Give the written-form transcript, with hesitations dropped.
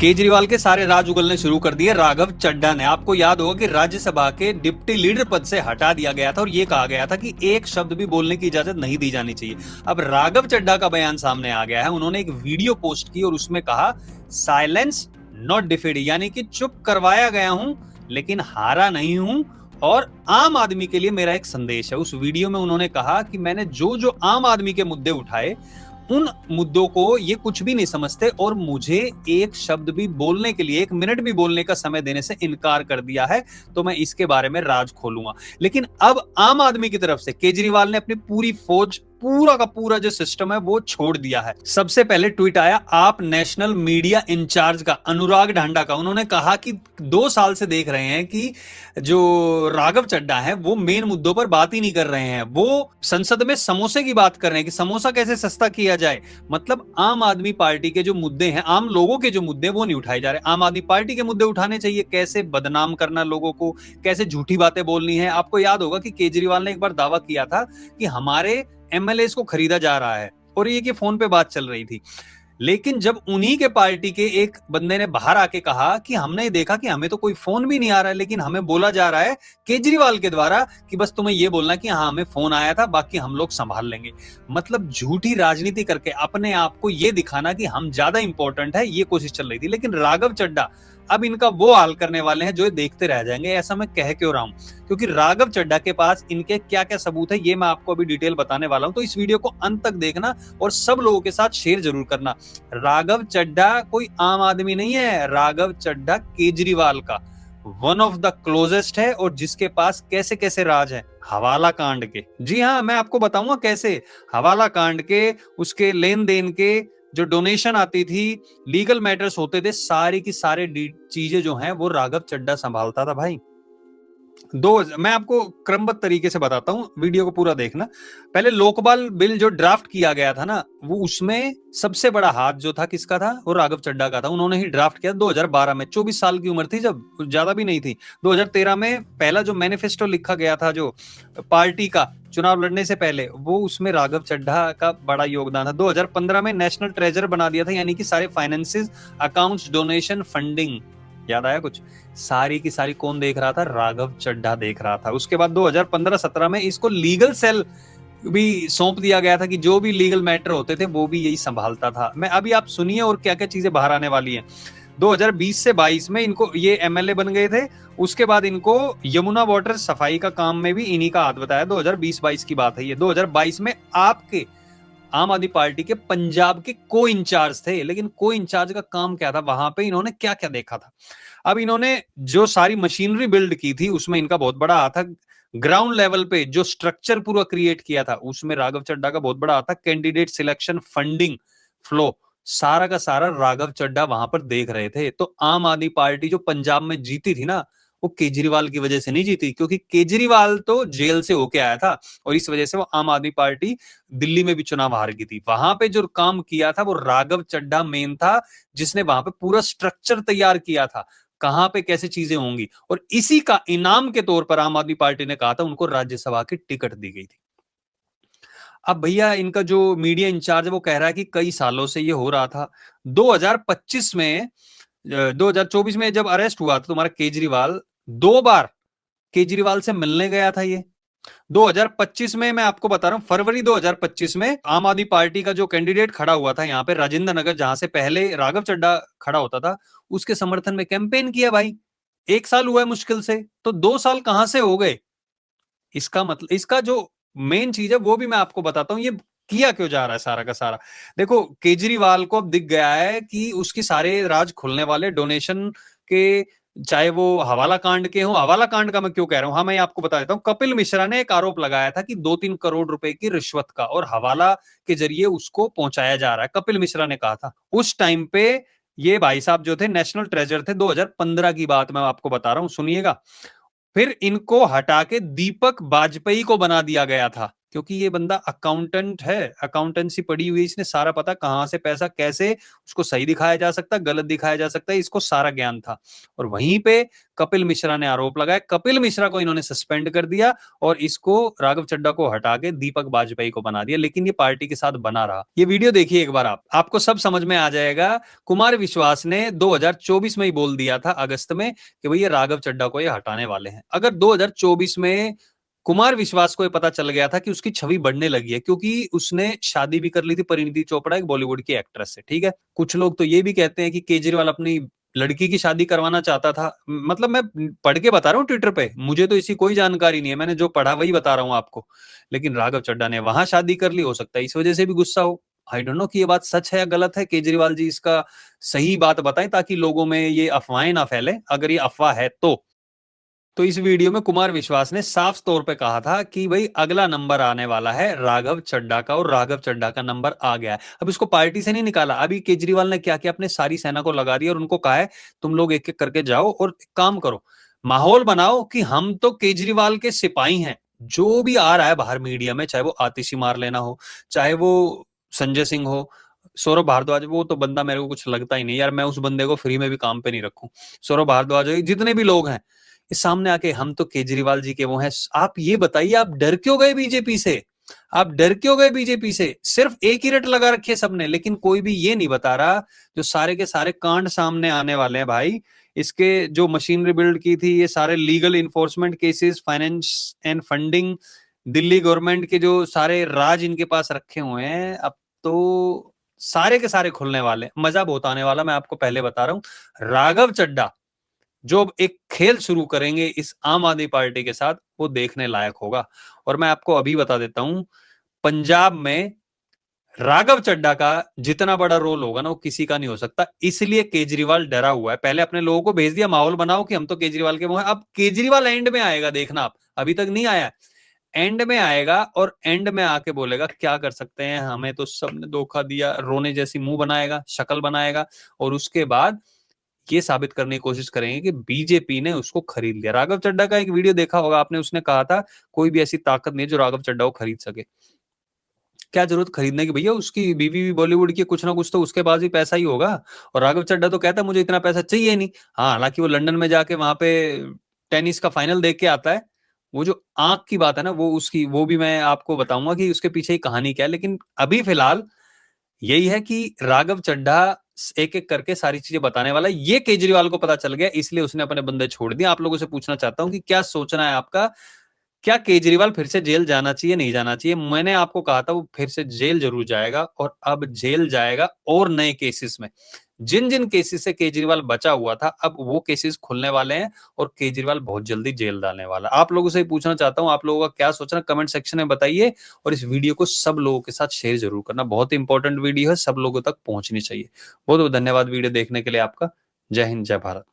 केजरीवाल के सारे राज उगलने शुरू कर दिए राघव चड्ढा ने। आपको याद होगा कि राज्यसभा के डिप्टी लीडर पद से हटा दिया गया था और यह कहा गया था कि एक शब्द भी बोलने की इजाजत नहीं दी जानी चाहिए। अब राघव चड्ढा का बयान सामने आ गया है। उन्होंने एक वीडियो पोस्ट की और उसमें कहा साइलेंस नॉट डिफीड, यानी कि चुप करवाया गया हूं लेकिन हारा नहीं हूं और आम आदमी के लिए मेरा एक संदेश है। उस वीडियो में उन्होंने कहा कि मैंने जो जो आम आदमी के मुद्दे उठाए उन मुद्दों को ये कुछ भी नहीं समझते और मुझे एक शब्द भी बोलने के लिए, एक मिनट भी बोलने का समय देने से इनकार कर दिया है, तो मैं इसके बारे में राज खोलूंगा। लेकिन अब आम आदमी की तरफ से केजरीवाल ने अपनी पूरी फौज, पूरा का पूरा जो सिस्टम है वो छोड़ दिया है। सबसे पहले ट्वीट आया आप नेशनल मीडिया इंचार्ज का, अनुराग ढांडा का। उन्होंने कहा कि 2 साल से देख रहे हैं कि जो राघव चड्ढा है वो मेन मुद्दों पर बात ही नहीं कर रहे हैं, वो संसद में समोसे की बात कर रहे हैं कि समोसा कैसे सस्ता किया जाए। मतलब आम आदमी पार्टी के जो मुद्दे हैं, आम लोगों के जो मुद्दे वो नहीं उठाए जा रहे। आम आदमी पार्टी के मुद्दे उठाने चाहिए, कैसे बदनाम करना लोगों को, कैसे झूठी बातें बोलनी है। आपको याद होगा कि केजरीवाल ने एक बार दावा किया था कि हमारे एमएलए को खरीदा जा रहा है और ये कि फोन पे बात चल रही थी। लेकिन जब उन्हीं के पार्टी के एक बंदे ने बाहर आके कहा कि हमने देखा कि हमें तो कोई फोन भी नहीं आ रहा है, लेकिन हमें बोला जा रहा है केजरीवाल के द्वारा कि बस तुम्हें यह बोलना कि हाँ हमें फोन आया था, बाकी हम लोग संभाल लेंगे। मतलब झूठी राजनीति करके अपने आप को यह दिखाना कि हम ज्यादा इंपॉर्टेंट है, ये कोशिश चल रही थी। लेकिन राघव चड्ढा अब इनका वो हाल करने वाले हैं जो ये देखते रह जाएंगे। ऐसा मैं कह क्यों रहा हूं, क्योंकि राघव चड्ढा के पास इनके क्या क्या सबूत है ये मैं आपको अभी डिटेल बताने वाला हूं। तो इस वीडियो को अंत तक देखना और सब लोगों के साथ शेयर जरूर करना। राघव चड्ढा कोई आम आदमी नहीं है, राघव चड्ढा केजरीवाल का वन ऑफ द क्लोजेस्ट है और जिसके पास कैसे कैसे राज है हवाला कांड के। जी हाँ, मैं आपको बताऊंगा कैसे हवाला कांड के, उसके लेन देन के, जो डोनेशन आती थी, लीगल मैटर्स होते थे, सारी की सारी चीजें जो हैं वो राघव चड्ढा संभालता था भाई। मैं आपको क्रमबद्ध तरीके से बताता हूं, वीडियो को पूरा देखना। पहले लोकपाल बिल जो ड्राफ्ट किया गया था ना, वो उसमें सबसे बड़ा हाथ जो था किसका था, वो राघव चड्ढा का था। उन्होंने ही ड्राफ्ट किया 2012 में। 24 साल की उम्र थी जब, ज्यादा भी नहीं थी। 2013 में पहला जो मैनिफेस्टो लिखा गया था जो पार्टी का चुनाव लड़ने से पहले, वो उसमें राघव चड्ढा का बड़ा योगदान था। 2015 में नेशनल ट्रेजर बना दिया था, यानी कि सारे फाइनेंसेस, अकाउंट्स, डोनेशन, फंडिंग, याद आया कुछ, सारी की सारी कौन देख रहा था, राघव चड्ढा देख रहा था। उसके बाद 2015-17 में इसको लीगल सेल भी सौंप दिया गया था कि जो भी लीगल मैटर होते थे वो भी यही संभालता था। मैं अभी आप सुनिए और क्या क्या चीजें बाहर आने वाली हैं। 2020 से 22 में इनको ये एमएलए बन गए थे। उसके बाद इनको यमुना वाटर सफाई का काम में भी इन्हीं का हाथ बताया। 2020-22 की बात है ये। 2022 में आपके आम आदमी पार्टी के पंजाब के को इंचार्ज थे, लेकिन को इंचार्ज का काम क्या था, वहां पे इन्होंने क्या क्या देखा था। अब इन्होंने जो सारी मशीनरी बिल्ड की थी उसमें इनका बहुत बड़ा हाथ था। ग्राउंड लेवल पे जो स्ट्रक्चर पूरा क्रिएट किया था उसमें राघव चड्ढा का बहुत बड़ा हाथ था। कैंडिडेट सिलेक्शन, फंडिंग फ्लो, सारा का सारा राघव चड्ढा वहां पर देख रहे थे। तो आम आदमी पार्टी जो पंजाब में जीती थी ना, वो केजरीवाल की वजह से नहीं जीती, क्योंकि केजरीवाल तो जेल से होके आया था और इस वजह से वो आम आदमी पार्टी दिल्ली में भी चुनाव हार गई थी। वहां पे जो काम किया था वो राघव चड्ढा मेन था, जिसने वहां पे पूरा स्ट्रक्चर तैयार किया था, कहां पे कैसे चीजें होंगी। और इसी का इनाम के तौर पर आम आदमी पार्टी ने कहा था उनको राज्यसभा की टिकट दी गई थी। अब भैया इनका जो मीडिया इंचार्ज है वो कह रहा है कि कई सालों से ये हो रहा था। 2025 में 2024 में जब अरेस्ट हुआ था तुम्हारा केजरीवाल, 2 बार केजरीवाल से मिलने गया था ये। 2025 में मैं आपको बता रहा हूं, फरवरी 2025 में आम आदमी पार्टी का जो कैंडिडेट खड़ा हुआ था यहाँ पे राजेंद्र नगर, जहां से पहले राघव चड्ढा खड़ा होता था, उसके समर्थन में कैंपेन किया भाई। 1 साल हुआ है मुश्किल से, तो 2 साल कहां से हो गए। इसका मतलब, इसका जो मेन चीज है वो भी मैं आपको बताता हूं, ये किया क्यों जा रहा है सारा का सारा। देखो केजरीवाल को अब दिख गया है कि उसके सारे राज खुलने वाले डोनेशन के, चाहे वो हवाला कांड के हो। हवाला कांड का मैं क्यों कह रहा हूं, हाँ मैं आपको बता देता हूं। कपिल मिश्रा ने एक आरोप लगाया था कि 2-3 करोड़ रुपए की रिश्वत का और हवाला के जरिए उसको पहुंचाया जा रहा है, कपिल मिश्रा ने कहा था। उस टाइम पे ये भाई साहब जो थे नेशनल ट्रेजर थे। 2015 की बात मैं आपको बता रहा हूं, सुनिएगा। फिर इनको हटा के दीपक बाजपेयी को बना दिया गया था। क्योंकि ये बंदा अकाउंटेंट है, अकाउंटेंसी पढ़ी हुई है, इसने सारा पता कहां से पैसा कैसे उसको सही दिखाया जा सकता है, गलत दिखाया जा सकता है, इसको सारा ज्ञान था। और वहीं पे कपिल मिश्रा ने आरोप लगाया, कपिल मिश्रा को इन्होंने सस्पेंड कर दिया और इसको राघव चड्ढा को हटा के दीपक बाजपेयी को बना दिया, लेकिन ये पार्टी के साथ बना रहा। ये वीडियो देखिए एक बार, आपको सब समझ में आ जाएगा। कुमार विश्वास ने 2024 में ही बोल दिया था अगस्त में कि भैया राघव चड्ढा को ये हटाने वाले हैं। अगर 2024 में कुमार विश्वास को ये पता चल गया था कि उसकी छवि बढ़ने लगी है, क्योंकि उसने शादी भी कर ली थी परिणीति चोपड़ा, एक बॉलीवुड की एक्ट्रेस से, ठीक है। कुछ लोग तो ये भी कहते हैं कि केजरीवाल अपनी लड़की की शादी करवाना चाहता था। मतलब मैं पढ़ के बता रहा हूँ ट्विटर पे, मुझे तो इसी कोई जानकारी नहीं है, मैंने जो पढ़ा वही बता रहा हूँ आपको। लेकिन राघव चड्ढा ने वहां शादी कर ली, हो सकता है इस वजह से भी गुस्सा हो। आई डोंट नो कि ये बात सच है या गलत है। केजरीवाल जी इसका सही बात बताएं ताकि लोगों में ये अफवाहें ना फैले, अगर ये अफवाह है तो इस वीडियो में कुमार विश्वास ने साफ तौर पे कहा था कि भाई अगला नंबर आने वाला है राघव चड्ढा का, और राघव चड्ढा का नंबर आ गया है। अब इसको पार्टी से नहीं निकाला, अभी केजरीवाल ने क्या किया, अपने सारी सेना को लगा दिया और उनको कहा है तुम लोग एक एक करके जाओ और काम करो, माहौल बनाओ कि हम तो केजरीवाल के सिपाही हैं। जो भी आ रहा है बाहर मीडिया में, चाहे वो आतिशी मार लेना हो, चाहे वो संजय सिंह हो, सौरभ भारद्वाज, वो तो बंदा मेरे को कुछ लगता ही नहीं यार, मैं उस बंदे को फ्री में भी काम पे नहीं रखूं। सौरभ भारद्वाज, जितने भी लोग हैं इस सामने आके हम तो केजरीवाल जी के वो हैं। आप ये बताइए, आप डर क्यों गए बीजेपी से? आप डर क्यों गए बीजेपी से? सिर्फ एक ही रट लगा रखी है सबने, लेकिन कोई भी ये नहीं बता रहा जो सारे के सारे कांड सामने आने वाले हैं भाई। इसके जो मशीनरी बिल्ड की थी, ये सारे legal enforcement cases, finance and funding, Delhi government के जो सारे राज इनके पास रखे हुए हैं, अब तो सारे के सारे खुलने वाले, मजा बहुत आने वाला, मैं आपको पहले बता रहा हूं। राघव चड्ढा जो एक खेल शुरू करेंगे इस आम आदमी पार्टी के साथ, वो देखने लायक होगा। और मैं आपको अभी बता देता हूं, पंजाब में राघव चड्ढा का जितना बड़ा रोल होगा ना, वो किसी का नहीं हो सकता। इसलिए केजरीवाल डरा हुआ है, पहले अपने लोगों को भेज दिया, माहौल बनाओ कि हम तो केजरीवाल के मुंह हैं। अब केजरीवाल एंड में आएगा, देखना आप, अभी तक नहीं आया, एंड में आएगा और एंड में आके बोलेगा क्या कर सकते हैं, हमें तो सबने धोखा दिया, रोने जैसी मुंह बनाएगा, शक्ल बनाएगा, और उसके बाद ये साबित करने की कोशिश करेंगे कि बीजेपी ने उसको खरीद लिया। राघव चड्ढा का एक वीडियो देखा होगा आपने, उसने कहा था कोई भी ऐसी ताकत नहीं है जो राघव चड्ढा को खरीद सके। क्या जरूरत खरीदने की भैया, उसकी बीवी भी बॉलीवुड की, कुछ ना कुछ तो उसके पास भी पैसा ही होगा। और राघव चड्ढा तो कहता है मुझे इतना पैसा चाहिए नहीं। हाँ, हालांकि वो लंदन में जाके वहां पे टेनिस का फाइनल देख के आता है। वो जो आंख की बात है ना, वो उसकी, वो भी मैं आपको बताऊंगा कि उसके पीछे ही कहानी क्या है। लेकिन अभी फिलहाल यही है कि राघव चड्ढा एक एक करके सारी चीजें बताने वाला है। ये केजरीवाल को पता चल गया, इसलिए उसने अपने बंदे छोड़ दिए। आप लोगों से पूछना चाहता हूं कि क्या सोचना है आपका, क्या केजरीवाल फिर से जेल जाना चाहिए, नहीं जाना चाहिए? मैंने आपको कहा था वो फिर से जेल जरूर जाएगा, और अब जेल जाएगा और नए केसेस में। जिन जिन केसेस से केजरीवाल बचा हुआ था, अब वो केसेस खुलने वाले हैं और केजरीवाल बहुत जल्दी जेल डालने वाला। आप लोगों से पूछना चाहता हूं, आप लोगों का क्या सोचना, कमेंट सेक्शन में बताइए। और इस वीडियो को सब लोगों के साथ शेयर जरूर करना, बहुत इंपॉर्टेंट वीडियो है, सब लोगों तक पहुंचनी चाहिए। बहुत बहुत धन्यवाद वीडियो देखने के लिए आपका। जय हिंद, जय भारत।